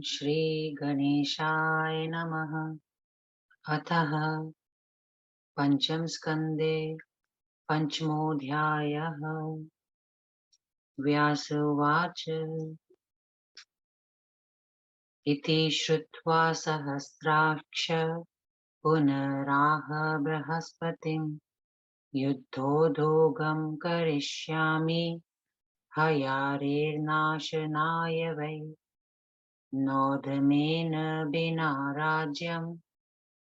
श्री गणेशाय नमः। अतः पंचम स्कंदे पंचमोऽध्यायः। व्यास उवाच इति श्रुत्वा सहस्राक्ष पुनराह बृहस्पतिं युद्धोद्योगं करिष्यामि हयारेर्नाशनाय वै। नोधमेन विना राज्यं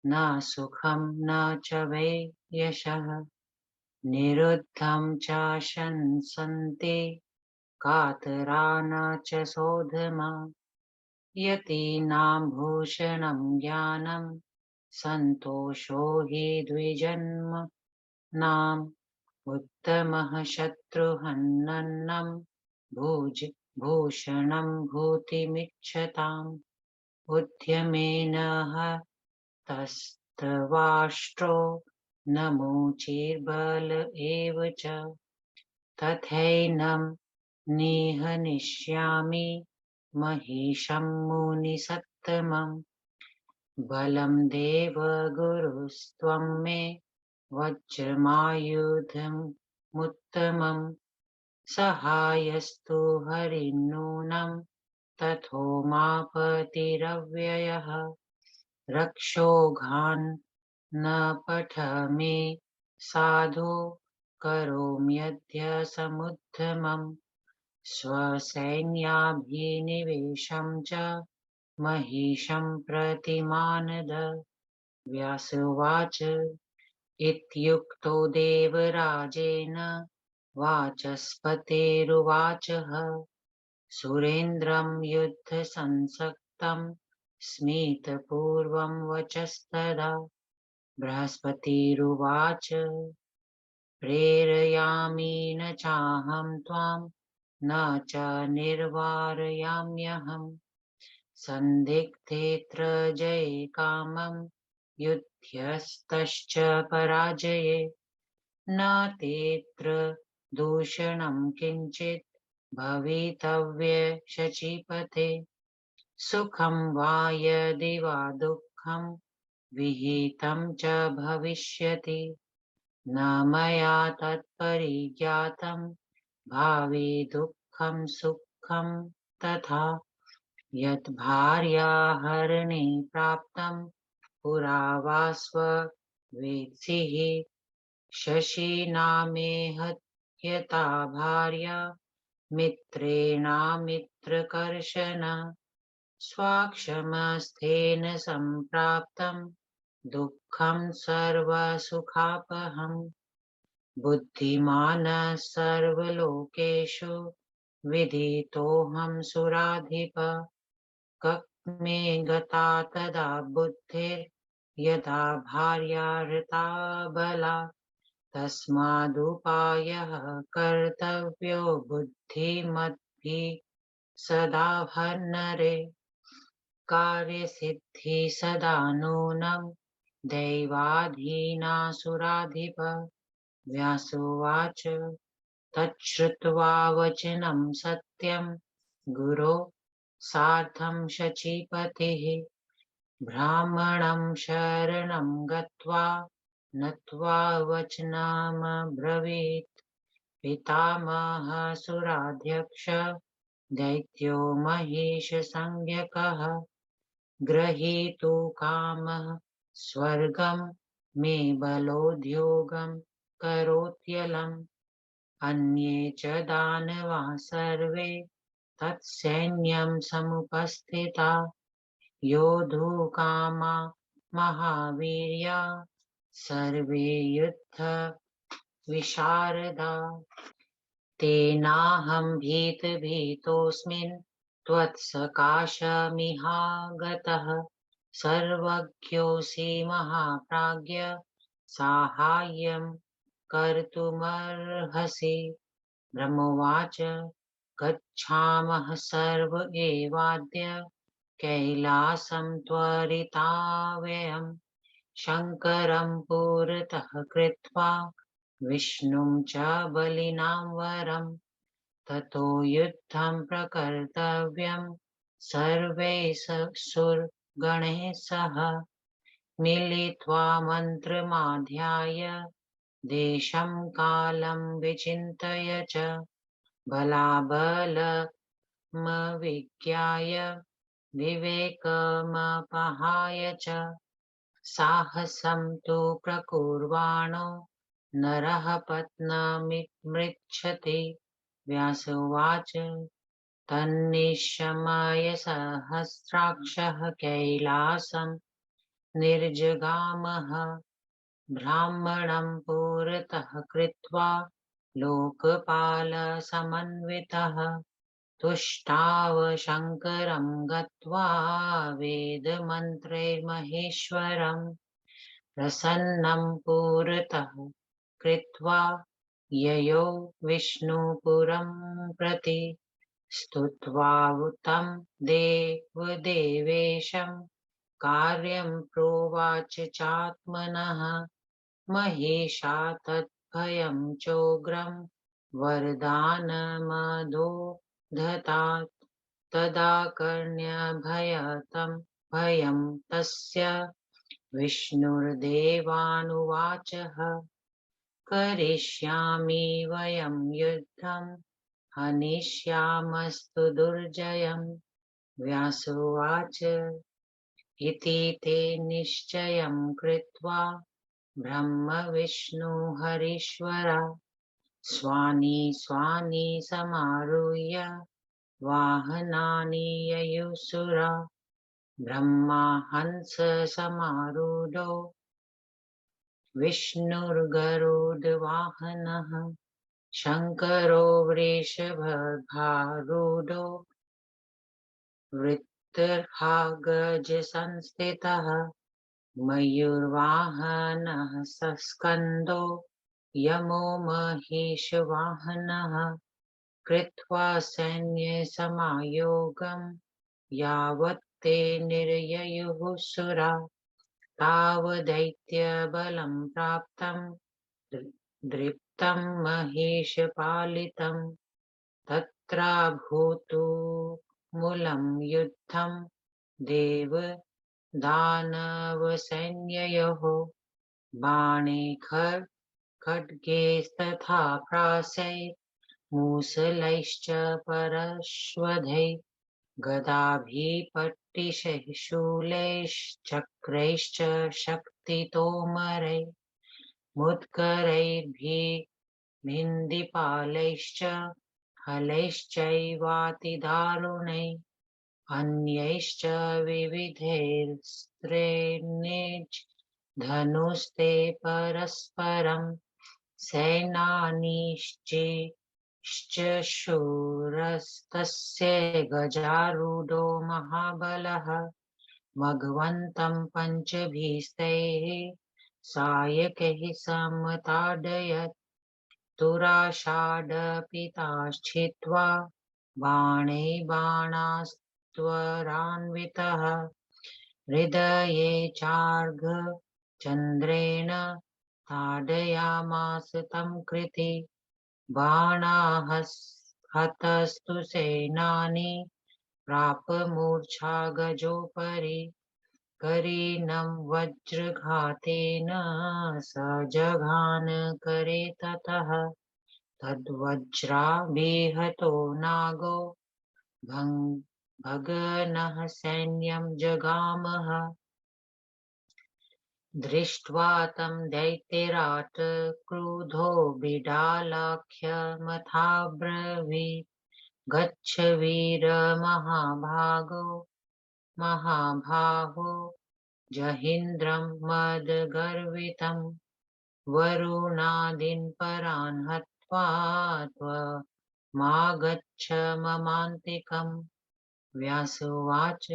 न सुखं न च वै यशः। निरुद्धं च शंसन्ते कातरा न च सोधमा। यतीनां भूषणं ज्ञानं सन्तोषो हि द्विजन्मनाम्। उत्तमः शत्रुहननं भूषणं भूतिमिच्छताम्। उद्यमेन हतस्त्वाष्ट्रो न मुचिर्बल एव च। तथैनं निहनिष्यामि महिषं मुनिसत्तमम्। बलं देवगुरुस्त्वं मे वज्रमायुधमुत्तमम्। सहायस्तु हरिर्नूनं तथोमापतिरव्ययः। रक्षोघान् न पठमे साधु करोम्यद्य समुद्यमम्। स्वसैन्याभिनिवेशं च महिषं प्रतिमानद। व्यास उवाच इत्युक्तो देवराजेन वाचस्पतिरुवाचः। सुरेन्द्रं युद्धसंसक्तं स्मितपूर्वं वचस्तदा। बृहस्पतिरुवाच प्रेरयामि न चाहं त्वां न च निर्वारयाम्यहम्। सन्दिग्धेऽत्र जये कामं युध्यस्तश्च पराजये। न तेऽत्र दूषणं किञ्चित् भवितव्यशचीपते। सुखं वा यदि वा दुःखं विहितं च भविष्यति। न मया तत्परिज्ञातं भावि दुःखं सुखं तथा। यत् भार्याहरणे प्राप्तं पुरा वा स्ववेत्सिः। शशीनामेह यथा भार्या मित्रेणामित्रकर्षण। स्वाक्षमस्थेन सम्प्राप्तं दुःखं सर्वसुखापहम्। बुद्धिमानः सर्वलोकेषु विदितोऽहं सुराधिप। कक्मे गता तदा बुद्धिर्यदा भार्या हृता बला। तस्मादुपायः कर्तव्यो बुद्धिमद्भिः सदा नरे। कार्यसिद्धि सदा नूनं दैवाधीना सुराधिप। व्यास उवाच तच्छ्रुत्वा वचनं सत्यं गुरो सार्धं शचीपतिः। ब्राह्मणं शरणं गत्वा नत्वा वचनमब्रवीत्। पितामहसुराध्यक्ष दैत्यो महिषसंज्ञकः। ग्रहीतु कामः स्वर्गं मे बलोद्योगं करोत्यलम्। अन्ये च दानवाः सर्वे तत्सैन्यं समुपस्थिता। योद्धुकामा महावीर्या सर्वे युद्धविशारदा। तेनाहं भीतभीतोऽस्मिन् त्वत्सकाशमिहागतः। सर्वज्ञोऽसि महाप्राज्ञ साहाय्यं कर्तुमर्हसि। ब्रह्मोवाच गच्छामः सर्व एवाद्य कैलासं त्वरिताव्ययम्। शङ्करं पुरतः कृत्वा विष्णुं च बलिनां वरम्। ततो युद्धं प्रकर्तव्यं सर्वे सुरगणैः सह मिलित्वा मन्त्रमाध्याय देशं कालं विचिन्तय च बलाबलमविज्ञाय विवेकमपहाय च साहसं तु प्रकुर्वाणो नरः पत्नमिमृच्छति। व्यास उवाच तन्निशमय सहस्राक्षः कैलासं निर्जगामः ब्राह्मणं पुरतः कृत्वा लोकपालसमन्वितः तुष्टाव शङ्करं गत्वा वेदमन्त्रैर्महेश्वरम् प्रसन्नं पुरतः कृत्वा ययौ विष्णुपुरं प्रति स्तुत्वा तं देवदेवेशं कार्यं प्रोवाच चात्मनः महेशा तद्भयं चोग्रं वरदानमदोद्धतात् तदा कर्ण्यभयतं भयं तस्य विष्णुर्देवानुवाचः करिष्यामि वयं युद्धं हनिष्यामस्तु दुर्जयम्। व्यास उवाच इति ते निश्चयं कृत्वा ब्रह्मविष्णुहरीश्वरा स्वानि स्वानि समारुह्य वाहनानि ययुसुरा ब्रह्मा हंस समारूढो विष्णुर्गरुडवाहनः शङ्करो वृषभारूढो वृत्रहागजसंस्थितः मयूरवाहनः सस्कन्दो यमो महिषवाहनः कृत्वा सैन्यसमायोगं यावत् ते निर्ययुः सुरा तावदैत्यबलं प्राप्तं दृप्तं महेशपालितं तत्राभूतु मूलं युद्धं देवदानवसैन्ययोः बाणे खड्गैस्तथा प्रासैः मूसलैश्च परश्वधैः गदाभिः शूलैश्चक्रैश्च शक्तितोमरैः मुद्गरैर्भिन्दिपालैश्च हलैश्चैवातिदारुणैः अन्यैश्च विविधैरस्त्रैर्निज धनुस्ते परस्परं सेनानीश्च शूरस्तस्य गजारूढो महाबलः मघवन्तं पञ्चभिस्तैः सायकैः समताडयत् तुराषाढपिताश्छित्त्वा बाणैः बाणास्त्वरान्वितः हृदये चार्घचन्द्रेण ताडयामास तं कृति बाणाहतस्तु सेनानी प्रापमूर्च्छा गजोपरि करीनं वज्रघातेन स जघान करे ततः तद्वज्राभिहतो नागो भगनः सैन्यं जगामः दृष्ट्वा तं दैत्यराट् क्रुधो बिडालाख्यमथाब्रवीत् गच्छ वीर महाबाहो जहीन्द्रं मदगर्वितं वरुणादीन् परान् हत्वा त्वमागच्छ ममान्तिकम्। व्यास उवाच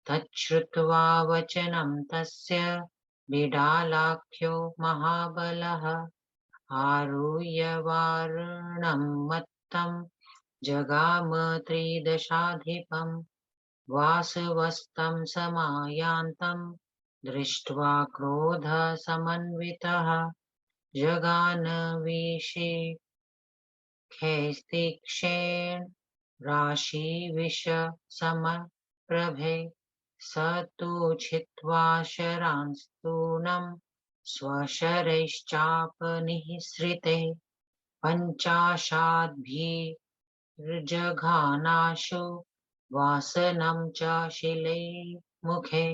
तच्छ्रुत्वा वचनं तस्य बिडालाख्यो महाबलः आरुह्य वारुणं मत्तं जगाम त्रिदशाधिपम् वासवस्तं समायान्तं दृष्ट्वा क्रोधसमन्वितः जगान विशिखैस्तीक्ष्णेन राशिविषसम समप्रभे स तु छित्त्वा शरांस्तूनं स्वशरैश्चापनिःसृते पञ्चाशाद्भिर्जघानाशु वासनं च शिलैर्मुखे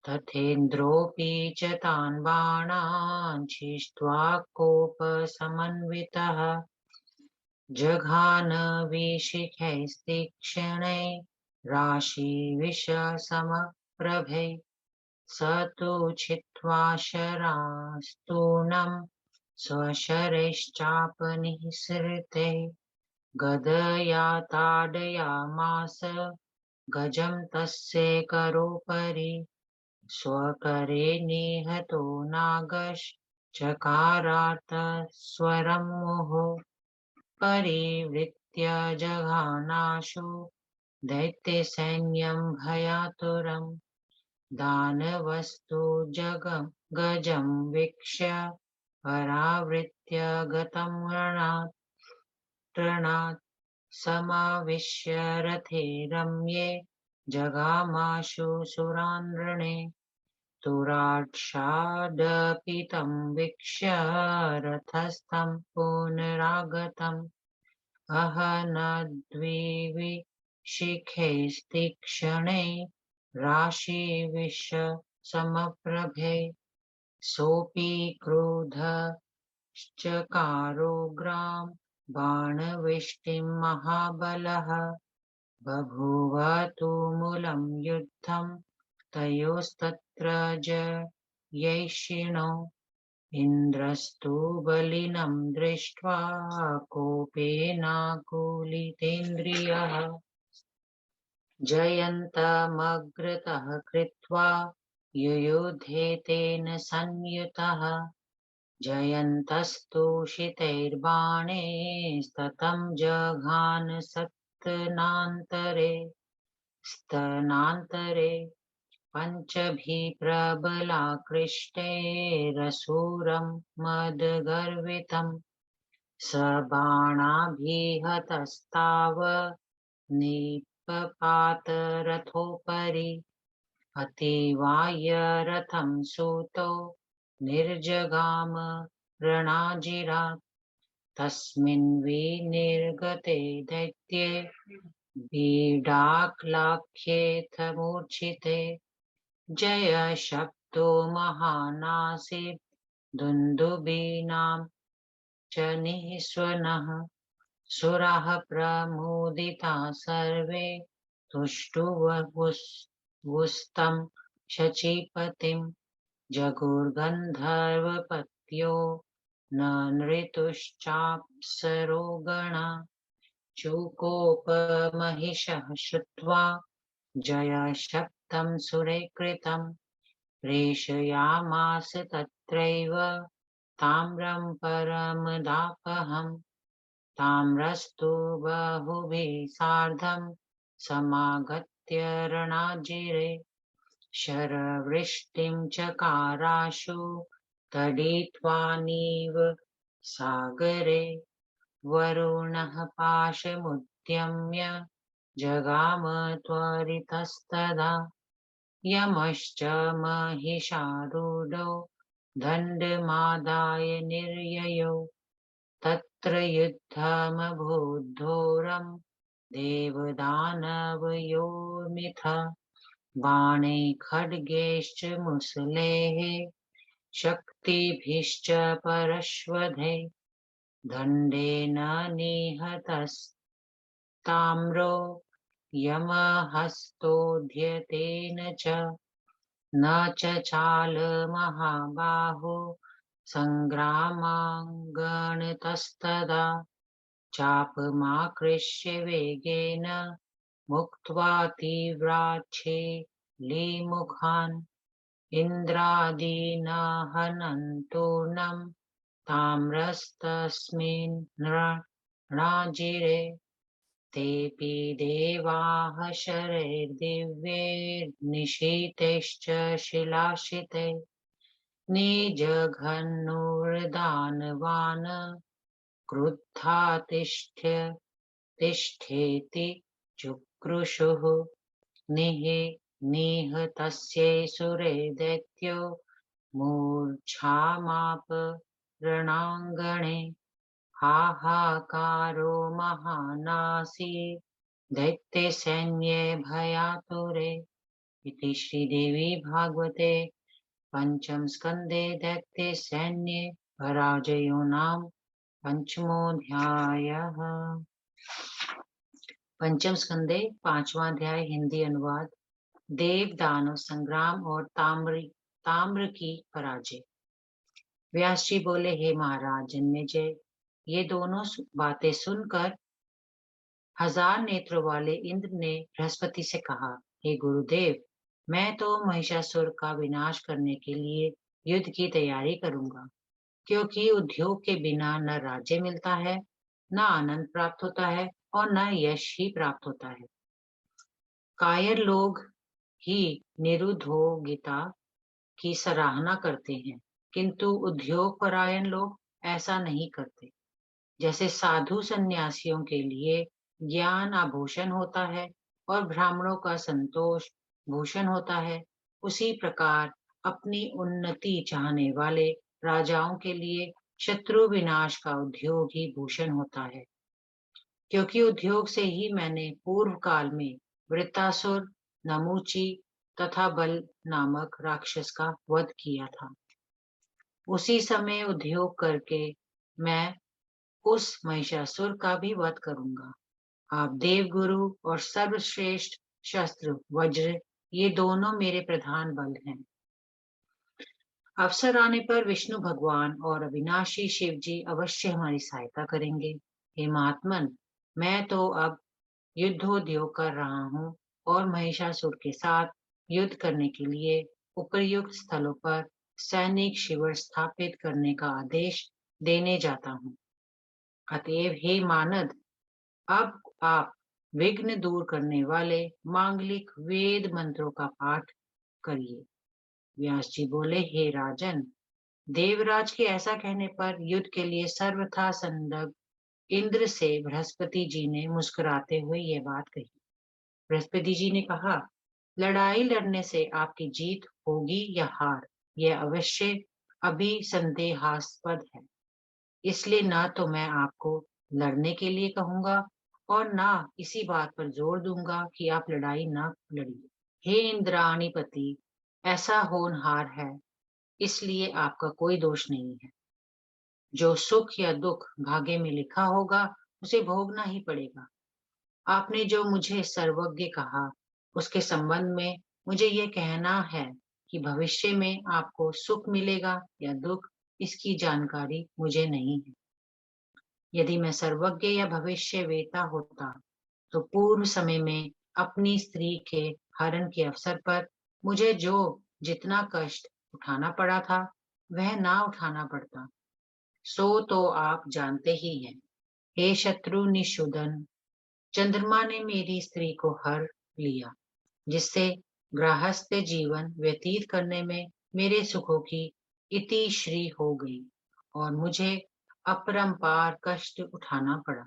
तथेन्द्रोऽपि च तान् बाणान् छिष्ट्वा कोपसमन्वितः जघान विशिखैस्तीक्ष्णै राशिविषसमप्रभे स तु छित्त्वा शरास्तूणं स्वशरैश्चापनिःसृते गदया ताडयामास गजं तस्यैकरोपरि स्वकरे निहतो नागश्चकारार्तस्वरं मुहुः परिवृत्य जघानाशु दैत्यसैन्यं भयातुरं दानवस्तु गजं वीक्ष्य परावृत्य गतं रणात् समाविश्य रथे रम्ये जगामाशु सुरान् रणे तुराक्षादपि तं वीक्ष्य रथस्थं पुनरागतम् अहनद्विशिखैस्तीक्ष्णे राशिविषसमप्रभे सोऽपि क्रुद्धश्चकारोग्रां बाणवृष्टिं महाबलः बभूव तुमुलं युद्धं तयोस्तत्र जयैषिणो इन्द्रस्तु बलिनं दृष्ट्वा कोपेनाकुलितेन्द्रियः जयन्तमग्रतः कृत्वा युयुधे तेन संयुतः जयन्तस्तु शितैर्बाणैस्ततं जघान स्तनान्तरे पञ्चभिः प्रबलाकृष्टैरसुरं मदगर्वितं स बाणाभिहतस्तावन्निपपात रथोपरि अतिवाह्य रथं सूतो निर्जगाम रणाजिरात् तस्मिन् विनिर्गते दैत्ये बीडाक्लाख्येऽथ मूर्छिते जय शब्दो महानासीत् दुन्दुभीनां च निःस्वनः सुराः प्रमुदिता सर्वे तुष्टुवुस्तं शचीपतिं जगुर्गन्धर्वपत्यो न नृतुश्चाप्सरो गणा चूकोपमहिषः श्रुत्वा जयशब्दं सुरेकृतं प्रेषयामास तत्रैव ताम्रं परमदापहम् ताम्रस्तु बहुभिः सार्धं समागत्य रणाजिरे शरवृष्टिं चकाराशु तडित्वानिव सागरे वरुणः पाशमुद्यम्य जगाम त्वरितस्तदा यमश्च महिषारूढो दण्डमादाय निर्ययो तत्र युद्धमभूद्घोरं देवदानवयोर्मिथ बाणैः खड्गैश्च मुसलैः शक्तिभिश्च परश्वधे दण्डेन निहतस्ताम्रो यमहस्तोद्यतेन च न चचाल महाबाहो सङ्ग्रामाङ्गणतस्तदा चापमाकृष्य वेगेन मुक्त्वा तीव्राच्छिलीमुखान् इन्द्रादीन् हनन्तूर्णं ताम्रस्तस्मिन् रणाजिरे तेऽपि देवाः शरैर्दिव्यैर्निशीतैश्च शिलाशिते निजघनुर्दानवान् क्रुद्धा तिष्ठेति चुक्रुषुः निहतस्यै सुरे दैत्यो मूर्छामाप रणाङ्गणे हाहाकारो महानासीत् दैत्यसैन्ये भयातुरे। इति श्रीदेवी भागवते पंचम स्कंदे दैत्यसैन्ये पराजयो नाम पंचमोऽध्यायः। पंचम स्कंदे पांचवा अध्याय। हिंदी अनुवाद। देव दानव संग्राम और ताम्र की पराजय। व्यास जी बोले, हे महाराज जन्मेजय, ये दोनों बातें सुनकर हजार नेत्रों वाले इंद्र ने बृहस्पति से कहा, हे गुरुदेव, मैं तो महिषासुर का विनाश करने के लिए युद्ध की तैयारी करूंगा, क्योंकि उद्योग के बिना न राज्य मिलता है, न आनंद प्राप्त होता है और न यश ही प्राप्त होता है। कायर लोग ही निरुद्योगिता की सराहना करते हैं, किंतु उद्योग परायण लोग ऐसा नहीं करते। जैसे साधु सन्यासियों के लिए ज्ञान आभूषण होता है और ब्राह्मणों का संतोष भूषण होता है, उसी प्रकार अपनी उन्नति चाहने वाले राजाओं के लिए शत्रु विनाश का उद्योग ही भूषण होता है। क्योंकि उद्योग से ही मैंने पूर्व काल में वृत्तासुर, नमूची तथा बल नामक राक्षस का वध किया था। उसी समय उद्योग करके मैं उस महिषासुर का भी वध करूंगा। आप देवगुरु और सर्वश्रेष्ठ शस्त्र वज्र, ये दोनों मेरे प्रधान बल हैं। अवसर आने पर विष्णु भगवान और अविनाशी शिव जी अवश्य हमारी सहायता करेंगे। हे महात्मन, मैं तो अब युद्धोद्योग कर रहा हूँ और महिषासुर के साथ युद्ध करने के लिए उपयुक्त स्थलों पर सैनिक शिविर स्थापित करने का आदेश देने जाता हूँ। अतएव हे मानद, अब आप विघ्न दूर करने वाले मांगलिक वेद मंत्रों का पाठ करिए। व्यास जी बोले, हे राजन, देवराज के ऐसा कहने पर युद्ध के लिए सर्वथा संलग्न इंद्र से बृहस्पति जी ने मुस्कुराते हुए यह बात कही। बृहस्पति जी ने कहा, लड़ाई लड़ने से आपकी जीत होगी या हार, यह अवश्य अभी संदेहास्पद है। इसलिए न तो मैं आपको लड़ने के लिए कहूंगा और न इसी बात पर जोर दूंगा कि आप लड़ाई न लड़िए। हे इंद्राणीपति, ऐसा होनहार है, इसलिए आपका कोई दोष नहीं है। जो सुख या दुख भाग्य में लिखा होगा उसे भोगना ही पड़ेगा। आपने जो मुझे सर्वज्ञ कहा, उसके संबंध में मुझे ये कहना है कि भविष्य में आपको सुख मिलेगा या दुख, इसकी जानकारी मुझे नहीं है। यदि मैं सर्वज्ञ या भविष्य वेता होता तो पूर्व समय में अपनी स्त्री के हरण के अवसर पर मुझे जो जितना कष्ट उठाना पड़ा था वह ना उठाना पड़ता। सो तो आप जानते ही हैं। हे शत्रु निशुदन, चंद्रमा ने मेरी स्त्री को हर लिया, जिससे गृहस्थ जीवन व्यतीत करने में मेरे सुखों की इति श्री हो गई और मुझे अपरंपार कष्ट उठाना पड़ा।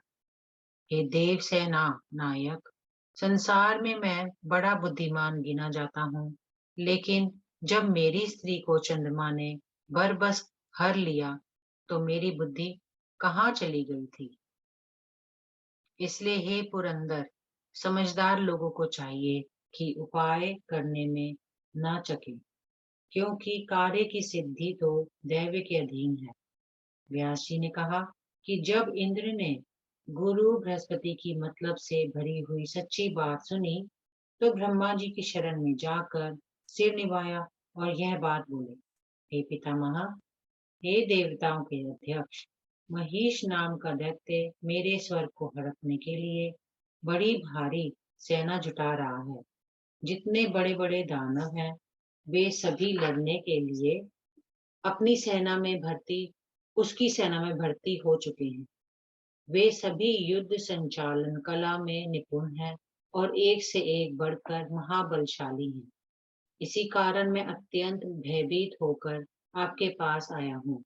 हे देव सेना नायक, संसार में मैं बड़ा बुद्धिमान गिना जाता हूँ, लेकिन जब मेरी स्त्री को चंद्रमा ने बरबस हर लिया तो मेरी बुद्धि कहाँ चली गई थी। इसलिए हे पुरंदर, समझदार लोगों को चाहिए कि उपाय करने में न चके, क्योंकि कार्य की सिद्धि तो दैव के अधीन है। व्यास जी ने कहा कि जब इंद्र ने गुरु बृहस्पति की मतलब से भरी हुई सच्ची बात सुनी तो ब्रह्मा जी की शरण में जाकर सिर निभाया और यह बात बोले, हे पितामह, हे देवताओं के अध्यक्ष, महिष नाम का दैत्य मेरे स्वर्ग को हड़पने के लिए बड़ी भारी सेना जुटा रहा है। जितने बड़े बड़े दानव हैं वे सभी लड़ने के लिए अपनी सेना में उसकी सेना में भर्ती हो चुके हैं। वे सभी युद्ध संचालन कला में निपुण हैं और एक से एक बढ़कर महाबलशाली हैं। इसी कारण मैं अत्यंत भयभीत होकर आपके पास आया हूँ।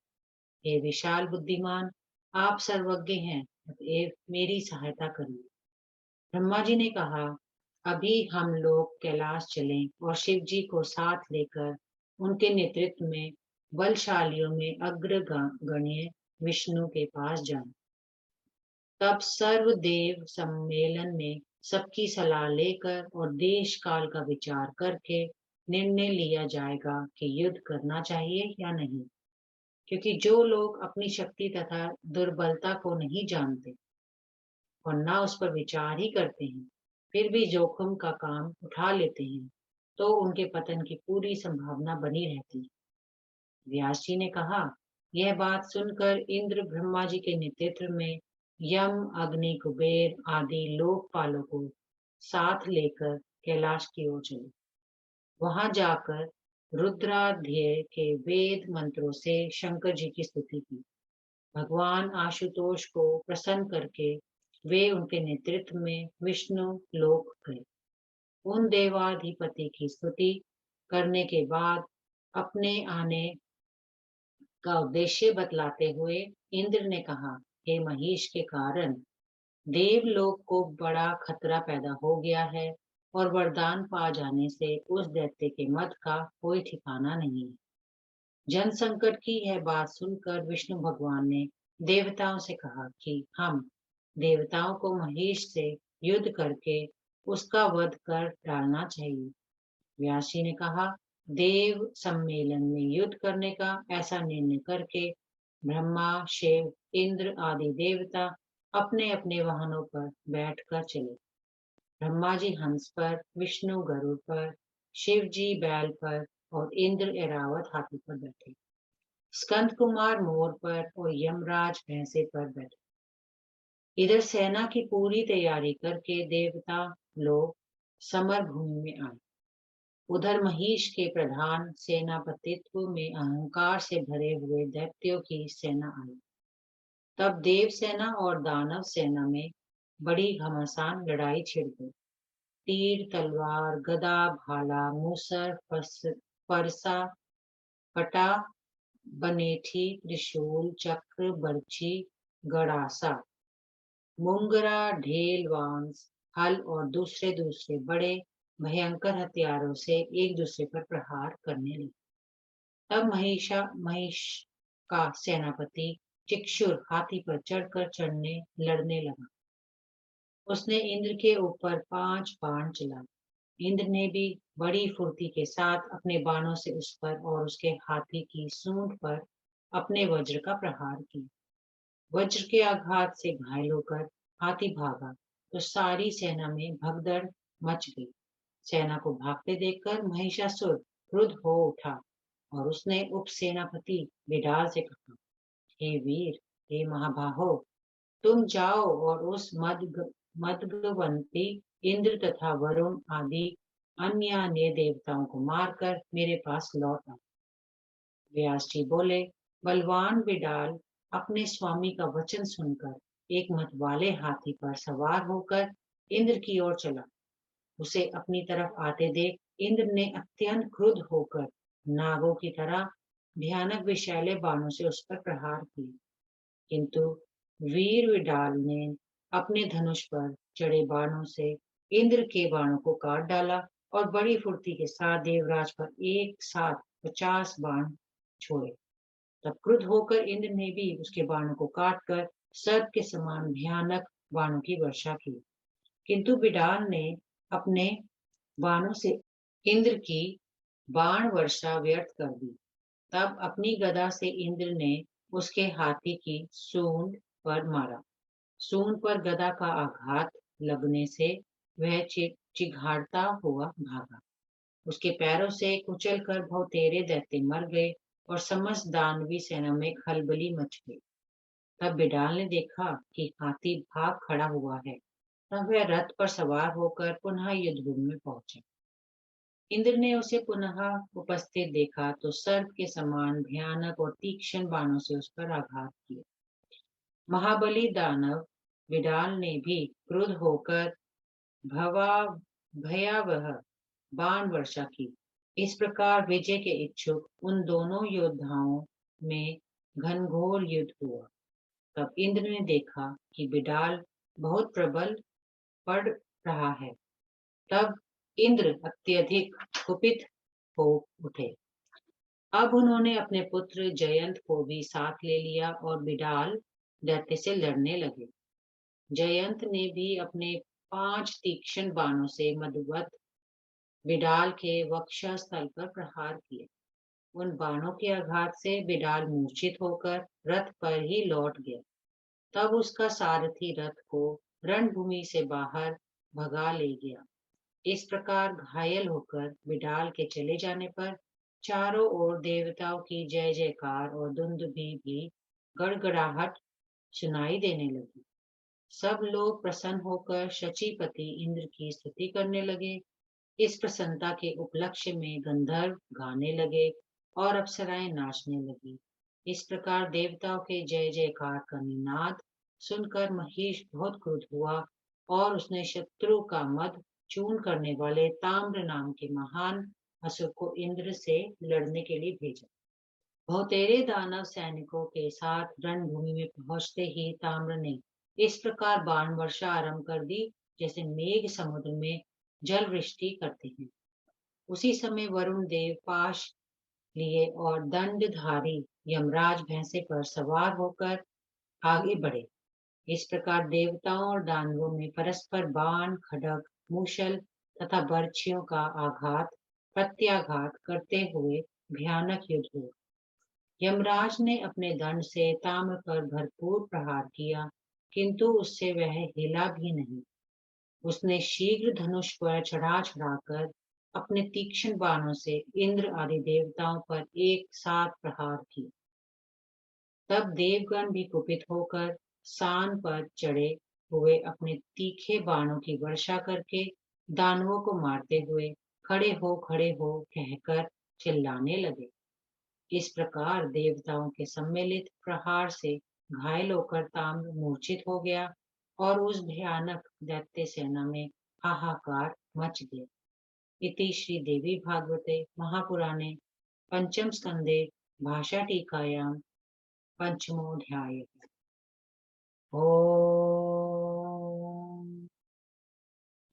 हे विशाल बुद्धिमान, आप सर्वज्ञ हैं, अतएव मेरी सहायता करिए। ब्रह्मा जी ने कहा, अभी हम लोग कैलाश चलें और शिव जी को साथ लेकर उनके नेतृत्व में बलशालियों में अग्रगण्य विष्णु के पास जाएं। तब सर्वदेव सम्मेलन में सबकी सलाह लेकर और देश काल का विचार करके निर्णय लिया जाएगा कि युद्ध करना चाहिए या नहीं। क्योंकि जो लोग अपनी शक्ति तथा दुर्बलता को नहीं जानते और ना उस पर विचार ही करते हैं, फिर भी जोखिम का काम उठा लेते हैं, तो उनके पतन की पूरी संभावना बनी रहती है। व्यास जी ने कहा, यह बात सुनकर इंद्र ब्रह्मा जी के नेतृत्व में यम, अग्नि, कुबेर आदि लोकपालों को साथ लेकर कैलाश की ओर चले। वहां जाकर रुद्राध्याय के वेद मंत्रों से शंकर जी की स्तुति की। भगवान आशुतोष को प्रसन्न करके वे उनके नेतृत्व में विष्णु लोक गए। उन देवाधिपति की स्तुति करने के बाद अपने आने का उद्देश्य बतलाते हुए इंद्र ने कहा, हे महिष के कारण देवलोक को बड़ा खतरा पैदा हो गया है और वरदान पा जाने से उस दैत्य के मद का कोई ठिकाना नहीं है। जन संकट की यह बात सुनकर विष्णु भगवान ने देवताओं से कहा कि हम देवताओं को महिष से युद्ध करके उसका वध कर डालना चाहिए। व्यास जी ने कहा, देव सम्मेलन में युद्ध करने का ऐसा निर्णय करके ब्रह्मा, शिव, इंद्र आदि देवता अपने अपने वाहनों पर बैठकर चले। ब्रह्मा जी हंस पर, विष्णु गरुड़ पर, शिव जी बैल पर और इंद्र ऐरावत हाथी पर बैठे। स्कंद कुमार मोर पर और यमराज भैंसे पर बैठे। इधर सेना की पूरी तैयारी करके देवता लोग समर भूमि में आए। उधर महिष के प्रधान सेनापतित्व में अहंकार से भरे हुए दैत्यों की सेना आई। तब देव सेना और दानव सेना में बड़ी घमासान लड़ाई छिड़ गई। तीर, तलवार, गदा, भाला, मूसर, फरसा, पटा, बनेठी, त्रिशूल, चक्र, बर्छी, गड़ासा, मुंगरा, ढेल, बांस, हल और दूसरे दूसरे बड़े भयंकर हथियारों से एक दूसरे पर प्रहार करने लगे। तब महिष का सेनापति चिक्षुर हाथी पर चढ़कर चढ़ने लड़ने लगा। उसने इंद्र के ऊपर 5 बाण चलाए। इंद्र ने भी बड़ी फुर्ती के साथ अपने बाणों से उस पर और उसके हाथी की सूंड पर अपने वज्र का प्रहार किया। वज्र के आघात से घायल होकर हाथी भागा तो सारी सेना में भगदड़ मच गई। सेना को भागते देखकर महिषासुर क्रुद्ध हो उठा और उसने उपसेनापति बिडाल से कहा, हे वीर, हे महाबाहो, तुम जाओ और उस मदगवंती इंद्र तथा वरुण आदि अन्य देवताओं को मारकर मेरे पास लौट आओ। व्यास जी बोले, बलवान बिडाल अपने स्वामी का वचन सुनकर एक मतवाले हाथी पर सवार होकर इंद्र की ओर चला। उसे अपनी तरफ आते देख इंद्र ने अत्यंत क्रुद्ध होकर नागों की तरह भयानक विषैले बाणों से उस पर प्रहार किए। किंतु वीर विडाल ने अपने धनुष पर चढ़े बाणों से इंद्र के बाणों को काट डाला और बड़ी फुर्ती के साथ देवराज पर एक साथ 50 बाण छोड़े। तब क्रुद्ध होकर इंद्र ने भी उसके बाणों को काटकर सर्प के समान भयानक बाणों की वर्षा की। किंतु बिडाल ने अपने बाणों से इंद्र की बाण वर्षा व्यर्थ कर दी। तब अपनी गदा से इंद्र ने उसके हाथी की सूंड पर मारा। सूंड पर गदा का आघात लगने से वह चिघाड़ता हुआ भागा। उसके पैरों से कुचलकर बहुतेरे दैत्य मर गए और समस्त दानवी सेना में खलबली मच गई। तब बिडाल ने देखा कि हाथी भाग खड़ा हुआ है। तब वह रथ पर सवार होकर पुनः युद्धभूमि में पहुंचा। इंद्र ने उसे पुनः उपस्थित देखा तो सर्प के समान भयानक और तीक्ष्ण बाणों से उस पर आघात किया। महाबली दानव विडाल ने भी क्रुद्ध होकर भवा भयावह बाण वर्षा की। इस प्रकार विजय के इच्छुक उन दोनों योद्धाओं में घनघोर युद्ध हुआ। तब इंद्र ने देखा कि बिडाल बहुत प्रबल पड़ रहा है तब इंद्र अत्यधिक कुपित हो उठे। अब उन्होंने अपने पुत्र जयंत को भी साथ ले लिया और बिडाल दैत्य से लड़ने लगे। जयंत ने भी अपने 5 तीक्ष्ण बाणों से मदवत बिडाल के वक्षस्थल पर प्रहार किए। उन बाणों के आघात से बिडाल मूर्छित होकर रथ पर ही लौट गया। तब उसका सारथी रथ को रणभूमि से बाहर भगा ले गया। इस प्रकार घायल होकर बिडाल के चले जाने पर चारों ओर देवताओं की जय जयकार और दुंदुभी भी गड़गड़ाहट सुनाई देने लगी। सब लोग प्रसन्न होकर शचीपति इंद्र की स्तुति करने लगे। इस प्रसन्नता के उपलक्ष्य में गंधर्व गाने लगे और अप्सराएं नाचने लगी। इस प्रकार देवताओं के जय जयकार का निनाद सुनकर महिष बहुत क्रुद्ध हुआ और उसने शत्रु का मद चूर्ण करने वाले ताम्र नाम के महान असुर को इंद्र से लड़ने के लिए भेजा। बहुतेरे दानव सैनिकों के साथ रणभूमि में पहुंचते ही ताम्र ने इस प्रकार बाण वर्षा आरंभ कर दी जैसे मेघ समुद्र में जल वृष्टि करते हैं। उसी समय वरुण देव पाश लिए और दंडधारी यमराज भैंसे पर सवार होकर आगे बढ़े। इस प्रकार देवताओं और दानवों में परस्पर बाण खड्ग मूषल तथा बर्छियों का आघात प्रत्याघात करते हुए भयानक युद्ध हुआ। यमराज ने अपने दंड से ताम्र पर भरपूर प्रहार किया, किंतु उससे वह हिला भी नहीं। उसने शीघ्र धनुष पर चढ़ा-चढ़ाकर अपने तीक्ष्ण बाणों से इंद्र आदि देवताओं पर एक साथ प्रहार किए। तब देवगण भी कुपित होकर सान पर चढ़े हुए अपने तीखे बाणों की वर्षा करके दानवों को मारते हुए खड़े हो कहकर चिल्लाने लगे। इस प्रकार देवताओं के सम्मिलित प्रहार से घायल होकर ताम्र मूर्छित हो गया और उस भयानक दैत्य सेना में हाहाकार मच गया। इति श्री देवी भागवते महापुराणे पंचम स्कंदे भाषा टीकायां पंचमोऽध्यायः। ओम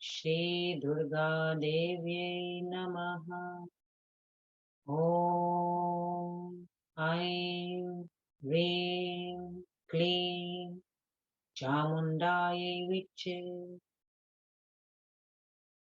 श्री दुर्गा देव्यै नमः। ओम ऐं ह्रीं क्लीं चामुण्डायै विच्चे